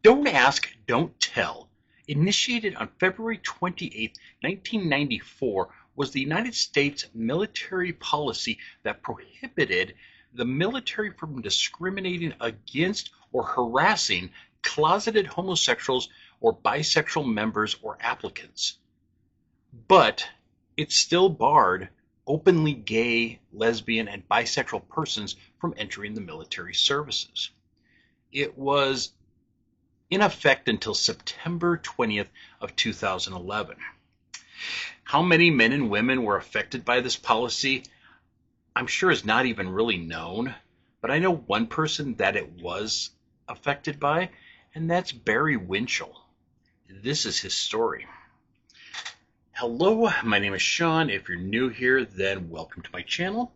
Don't Ask, Don't Tell, initiated on February 28, 1994, was the United States military policy that prohibited the military from discriminating against or harassing closeted homosexuals or bisexual members or applicants. But it still barred openly gay, lesbian, and bisexual persons from entering the military services. It was in effect until September 20th of 2011. How many men and women were affected by this policy, I'm sure is not even really known, but I know one person that it was affected by, and that's Barry Winchell. This is his story. Hello, my name is Sean. If you're new here, then welcome to my channel.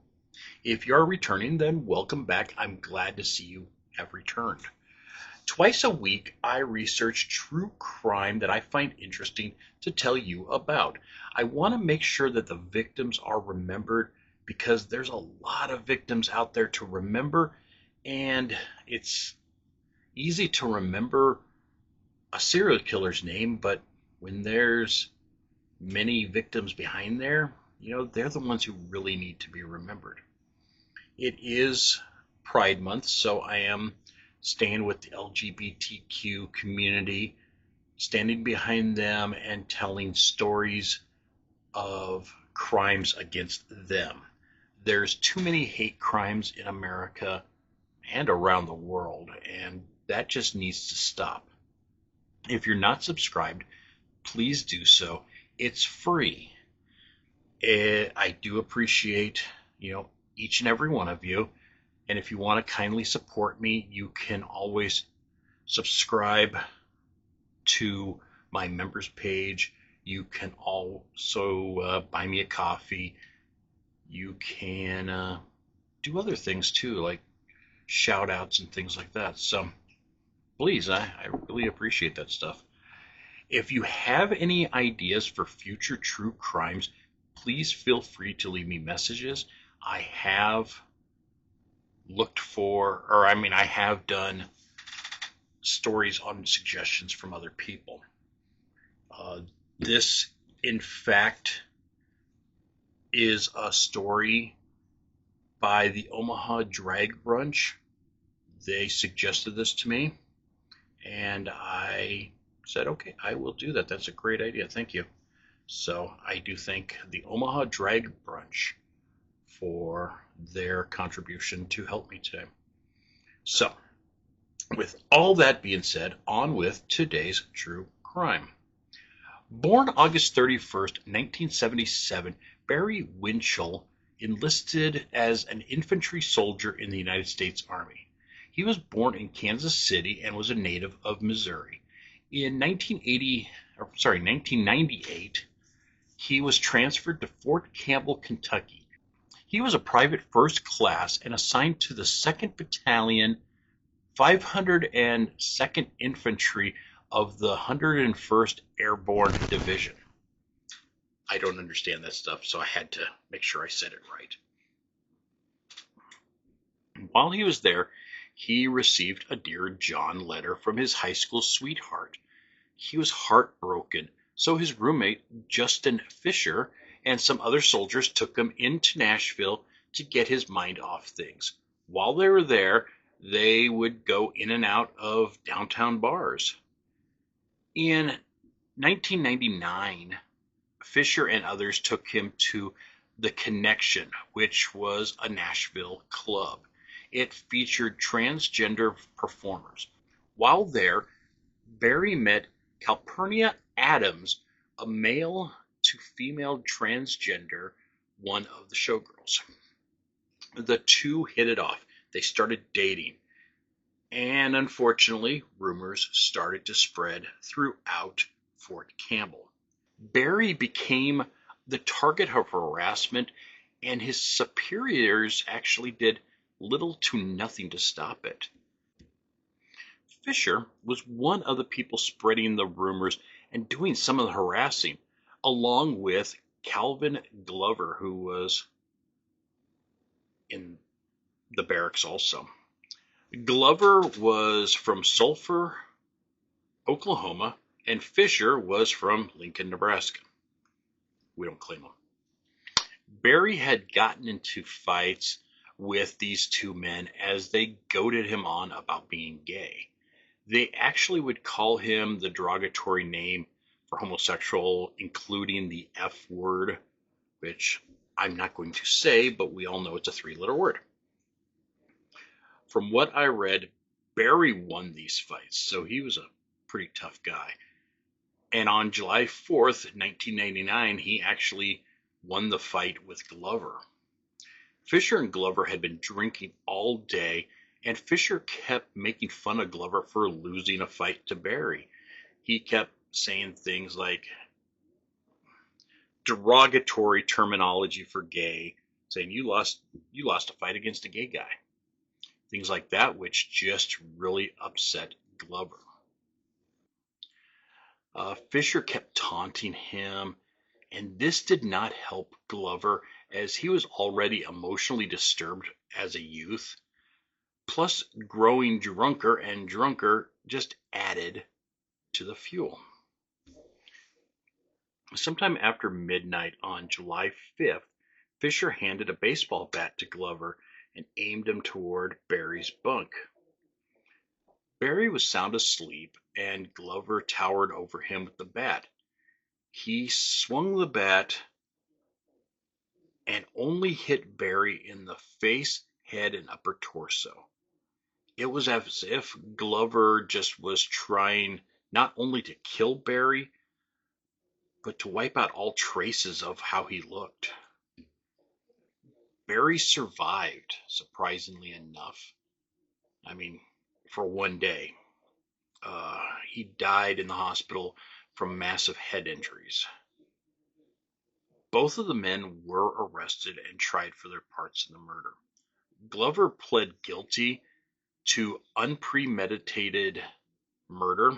If you are returning, then welcome back. I'm glad to see you have returned. Twice a week, I research true crime that I find interesting to tell you about. I want to make sure that the victims are remembered because there's a lot of victims out there to remember, and it's easy to remember a serial killer's name, but when there's many victims behind there, they're the ones who really need to be remembered. It is Pride Month, so I am staying with the LGBTQ community, standing behind them and telling stories of crimes against them. There's too many hate crimes in America and around the world, and that just needs to stop. If you're not subscribed, please do so. It's free. I do appreciate, each and every one of you. And if you want to kindly support me, you can always subscribe to my members page. You can also buy me a coffee. You can do other things too, like shout outs and things like that. So please, I really appreciate that stuff. If you have any ideas for future true crimes, please feel free to leave me messages. I have I have done stories on suggestions from other people. This, in fact, is a story by the Omaha Drag Brunch. They suggested this to me, and I said, okay, I will do that. That's a great idea. Thank you. So I do thank the Omaha Drag Brunch for their contribution to help me today. So, with all that being said, on with today's true crime. Born August 31st, 1977, Barry Winchell enlisted as an infantry soldier in the United States Army. He was born in Kansas City and was a native of Missouri. In 1998, he was transferred to Fort Campbell, Kentucky. He was a private first class and assigned to the 2nd Battalion, 502nd Infantry of the 101st Airborne Division. I don't understand that stuff, so I had to make sure I said it right. While he was there, he received a Dear John letter from his high school sweetheart. He was heartbroken, so his roommate, Justin Fisher, and some other soldiers took him into Nashville to get his mind off things. While they were there, they would go in and out of downtown bars. In 1999, Fisher and others took him to The Connection, which was a Nashville club. It featured transgender performers. While there, Barry met Calpurnia Adams, a male to female transgender, one of the showgirls. The two hit it off. They started dating. And unfortunately, rumors started to spread throughout Fort Campbell. Barry became the target of harassment, and his superiors actually did little to nothing to stop it. Fisher was one of the people spreading the rumors and doing some of the harassing, along with Calvin Glover, who was in the barracks also. Glover was from Sulphur, Oklahoma, and Fisher was from Lincoln, Nebraska. We don't claim him. Barry had gotten into fights with these two men as they goaded him on about being gay. They actually would call him the derogatory name for homosexual, including the F word, which I'm not going to say, but we all know it's a three-letter word. From what I read, Barry won these fights, so he was a pretty tough guy. And on July 4th, 1999, he actually won the fight with Glover. Fisher and Glover had been drinking all day, and Fisher kept making fun of Glover for losing a fight to Barry. He kept saying things like derogatory terminology for gay, saying you lost a fight against a gay guy. Things like that, which just really upset Glover. Fisher kept taunting him, and this did not help Glover as he was already emotionally disturbed as a youth. Plus, growing drunker and drunker just added to the fuel. Sometime after midnight on July 5th, Fisher handed a baseball bat to Glover and aimed him toward Barry's bunk. Barry was sound asleep, and Glover towered over him with the bat. He swung the bat and only hit Barry in the face, head, and upper torso. It was as if Glover just was trying not only to kill Barry, but to wipe out all traces of how he looked. Barry survived, surprisingly enough. I mean, for one day. He died in the hospital from massive head injuries. Both of the men were arrested and tried for their parts in the murder. Glover pled guilty to unpremeditated murder.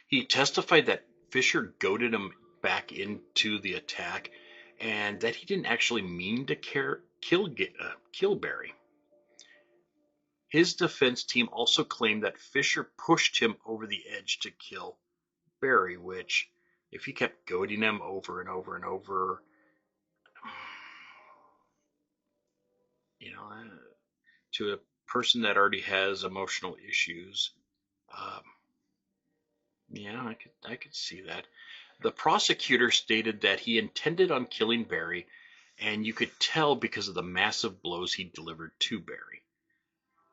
He testified that Fisher goaded him back into the attack and that he didn't actually mean to kill Barry. His defense team also claimed that Fisher pushed him over the edge to kill Barry, which, if he kept goading him over and over and over, you know, to a person that already has emotional issues, um, yeah, I could see that. The prosecutor stated that he intended on killing Barry, and you could tell because of the massive blows he delivered to Barry.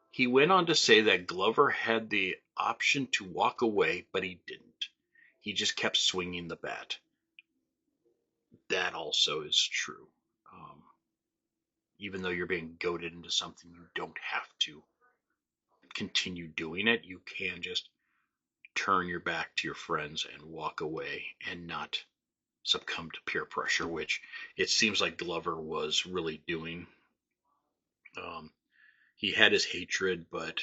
He went on to say that Glover had the option to walk away, but he didn't. He just kept swinging the bat. That also is true. Um, Even though you're being goaded into something, you don't have to continue doing it. You can just turn your back to your friends and walk away and not succumb to peer pressure, which it seems like Glover was really doing. Um, he had his hatred, but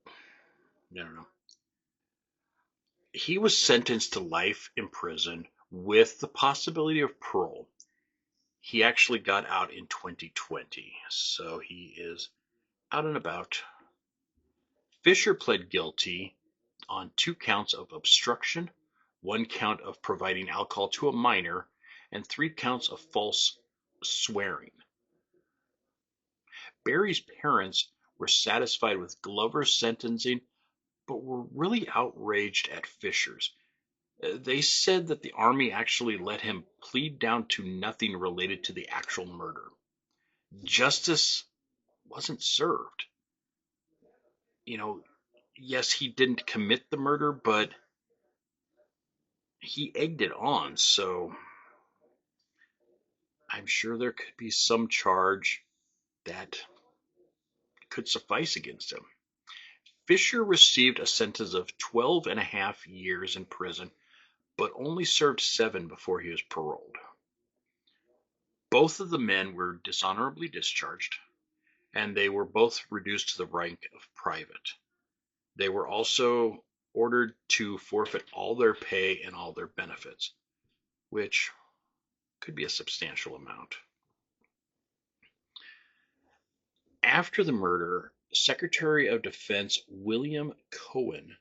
I don't know. He was sentenced to life in prison with the possibility of parole. He actually got out in 2020, so he is out and about. Fisher pled guilty on 2 counts of obstruction, 1 count of providing alcohol to a minor, and 3 counts of false swearing. Barry's parents were satisfied with Glover's sentencing, but were really outraged at Fisher's. They said that the Army actually let him plead down to nothing related to the actual murder. Justice wasn't served. You know, yes, he didn't commit the murder, but he egged it on, so I'm sure there could be some charge that could suffice against him. Fisher received a sentence of 12 and a half years in prison, but only served 7 before he was paroled. Both of the men were dishonorably discharged, and they were both reduced to the rank of private. They were also ordered to forfeit all their pay and all their benefits, which could be a substantial amount. After the murder, Secretary of Defense William Cohen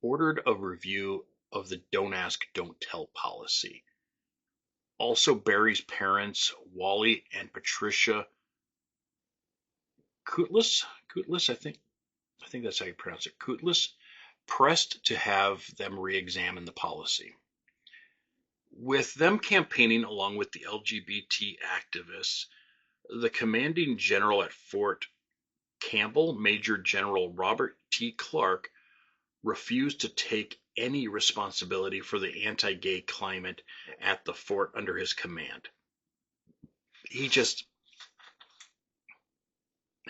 ordered a review of the Don't Ask, Don't Tell policy. Also, Barry's parents, Wally and Patricia Kutlis, I think that's how you pronounce it, Kutlis, pressed to have them re-examine the policy. With them campaigning along with the LGBT activists, the commanding general at Fort Campbell, Major General Robert T. Clark, refused to take any responsibility for the anti-gay climate at the fort under his command. He just,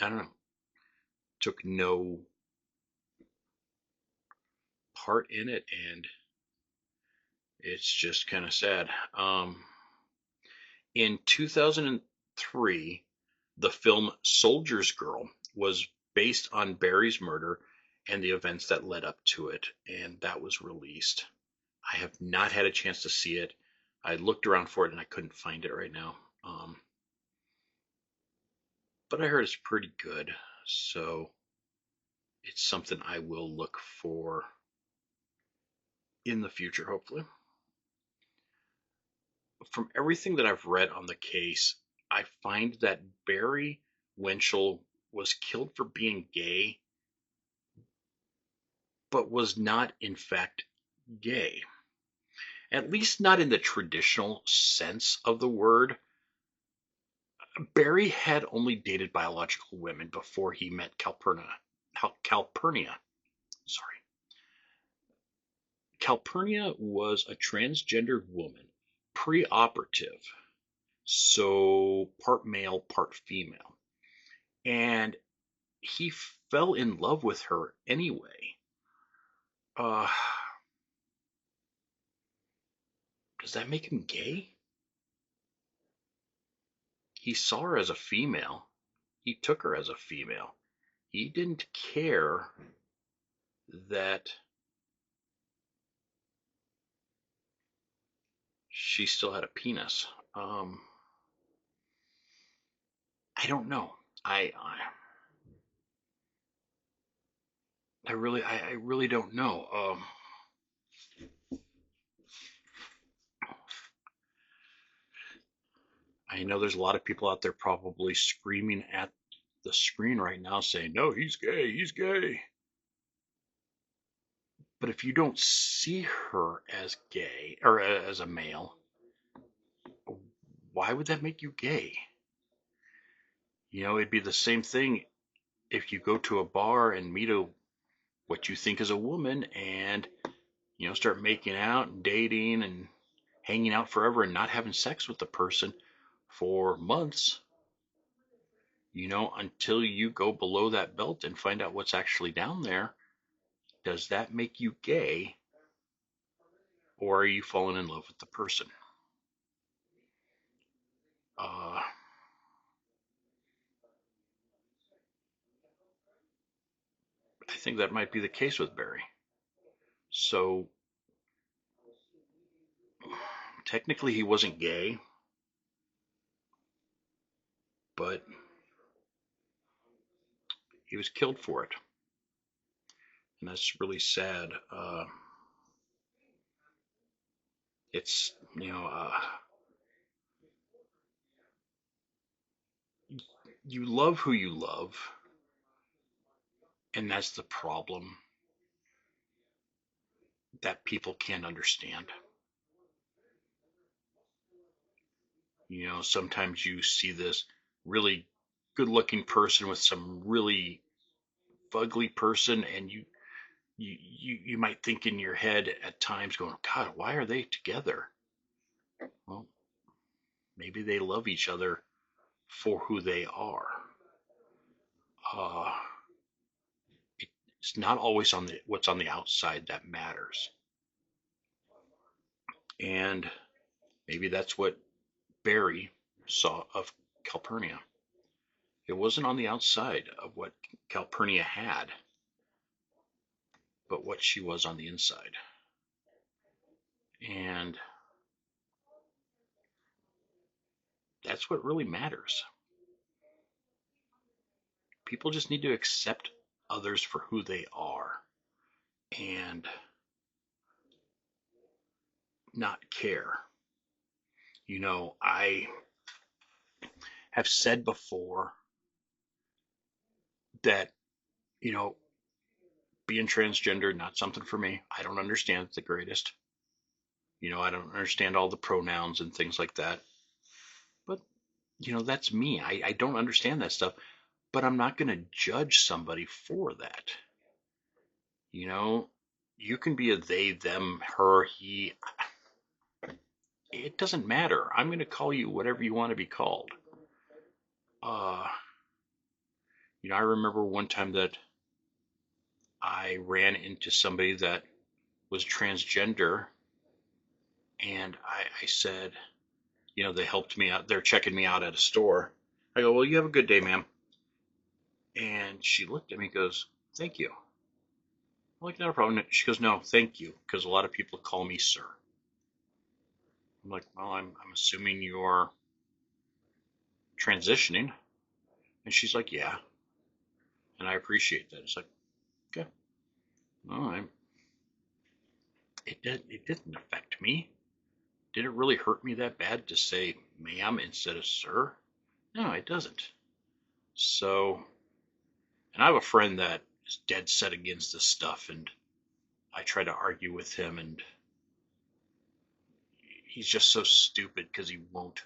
I don't know, took no part in it, and it's just kind of sad. In 2003, the film Soldier's Girl was based on Barry's murder and the events that led up to it, and that was released. I have not had a chance to see it. I looked around for it and I couldn't find it right now. But I heard it's pretty good, so it's something I will look for in the future, hopefully. From everything that I've read on the case, I find that Barry Winchell was killed for being gay, but was not in fact gay. At least not in the traditional sense of the word. Barry had only dated biological women before he met Calpurnia. Sorry. Calpurnia was a transgendered woman, preoperative, so part male, part female. And he fell in love with her anyway. Uh, does that make him gay? He saw her as a female. He took her as a female. He didn't care that she still had a penis. I don't know. I really don't know. I know there's a lot of people out there probably screaming at the screen right now saying, no, he's gay, he's gay. But if you don't see her as gay or as a male, why would that make you gay? You know, it'd be the same thing if you go to a bar and meet what you think is a woman and, start making out and dating and hanging out forever and not having sex with the person for months, until you go below that belt and find out what's actually down there. Does that make you gay, or are you falling in love with the person? Uh, I think that might be the case with Barry. So technically he wasn't gay, but he was killed for it. And that's really sad. It's, you love who you love, and that's the problem that people can't understand. Sometimes you see this really good looking person with some really fugly person, and you might think in your head at times going, God, why are they together? Well, maybe they love each other for who they are. Uh, it's not always on what's on the outside that matters. And maybe that's what Barry saw of Calpurnia. It wasn't on the outside of what Calpurnia had, but what she was on the inside. And that's what really matters. people just need to accept others for who they are and not care. I have said before that, you know, being transgender, not something for me. I don't understand it the greatest. I don't understand all the pronouns and things like that. But, that's me. I don't understand that stuff. But I'm not going to judge somebody for that. You know, you can be a they, them, her, he. It doesn't matter. I'm going to call you whatever you want to be called. Uh, I remember one time that I ran into somebody that was transgender, and I said, they helped me out. They're checking me out at a store. I go, well, you have a good day, ma'am. And she looked at me and goes, thank you. I'm like, not a problem. She goes, no, thank you, because a lot of people call me sir. I'm like, well, I'm assuming you're transitioning. And she's like, yeah. And I appreciate that. It's like, okay, all right. It didn't affect me. Did it really hurt me that bad to say ma'am instead of sir? No, it doesn't. So, and I have a friend that is dead set against this stuff, and I try to argue with him, and he's just so stupid because he won't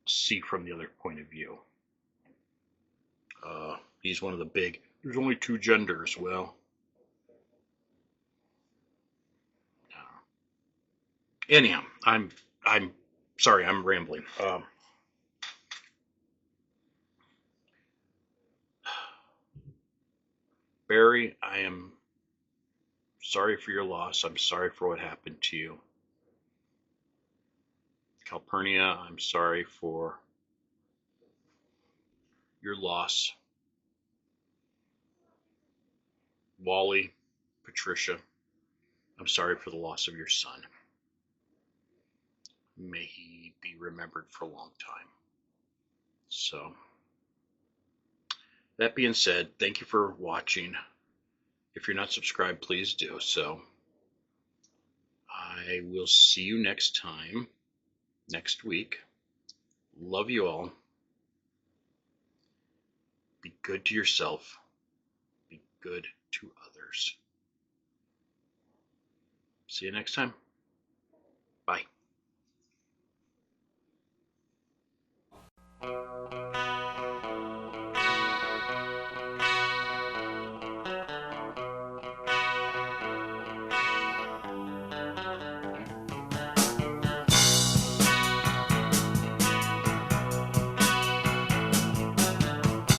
see from the other point of view. He's one of the big, there's only two genders. Well, anyhow, I'm sorry, I'm rambling. Barry, I am sorry for your loss. I'm sorry for what happened to you. Calpurnia, I'm sorry for your loss. Wally, Patricia, I'm sorry for the loss of your son. May he be remembered for a long time. So, that being said, thank you for watching. If you're not subscribed, please do so. I will see you next time, next week. Love you all. Be good to yourself. Be good to others. See you next time. Bye.